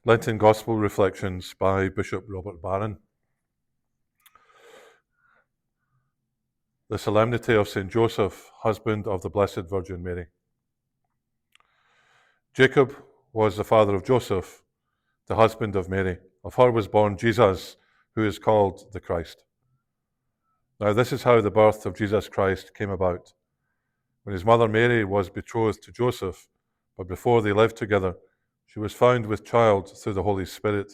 Lenten Gospel Reflections by Bishop Robert Barron. The Solemnity of St. Joseph, husband of the Blessed Virgin Mary. Jacob was the father of Joseph, the husband of Mary. Of her was born Jesus, who is called the Christ. Now this is how the birth of Jesus Christ came about. When his mother Mary was betrothed to Joseph, but before they lived together, she was found with child through the Holy Spirit.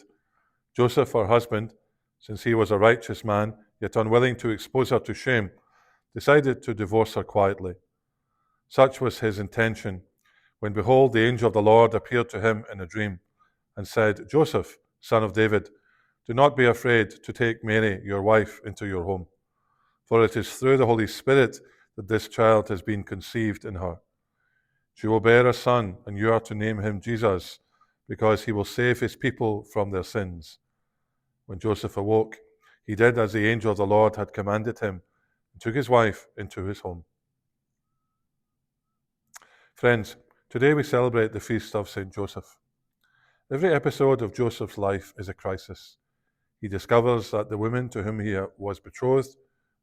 Joseph, her husband, since he was a righteous man, yet unwilling to expose her to shame, decided to divorce her quietly. Such was his intention, when behold, the angel of the Lord appeared to him in a dream, and said, Joseph, son of David, do not be afraid to take Mary, your wife, into your home, for it is through the Holy Spirit that this child has been conceived in her. She will bear a son, and you are to name him Jesus, because he will save his people from their sins. When Joseph awoke, he did as the angel of the Lord had commanded him, and took his wife into his home. Friends, today we celebrate the feast of St. Joseph. Every episode of Joseph's life is a crisis. He discovers that the woman to whom he was betrothed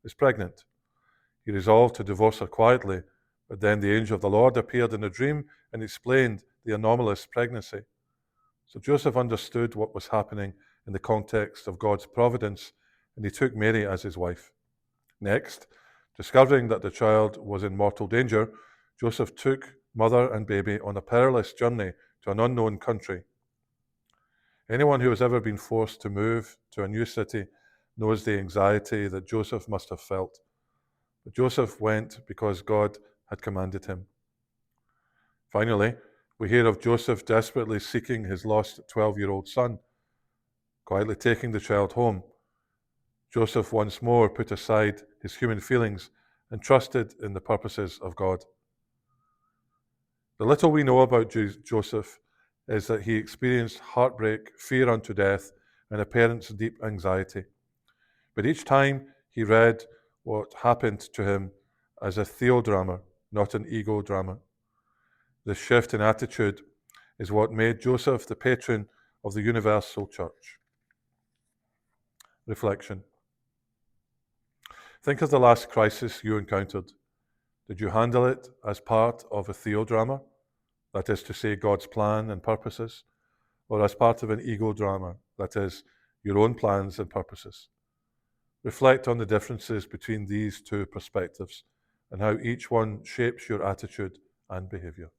is pregnant. He resolved to divorce her quietly, but then the angel of the Lord appeared in a dream and explained the anomalous pregnancy. So Joseph understood what was happening in the context of God's providence, and he took Mary as his wife. Next, discovering that the child was in mortal danger, Joseph took mother and baby on a perilous journey to an unknown country. Anyone who has ever been forced to move to a new city knows the anxiety that Joseph must have felt. But Joseph went because God had commanded him. Finally, we hear of Joseph desperately seeking his lost 12-year-old son, quietly taking the child home. Joseph once more put aside his human feelings and trusted in the purposes of God. The little we know about Joseph is that he experienced heartbreak, fear unto death, and a parent's deep anxiety. But each time he read what happened to him as a theodrama, not an ego drama. This shift in attitude is what made Joseph the patron of the universal church. Reflection. Think of the last crisis you encountered. Did you handle it as part of a theodrama, that is to say, God's plan and purposes, or as part of an ego drama, that is, your own plans and purposes? Reflect on the differences between these two perspectives and how each one shapes your attitude and behavior.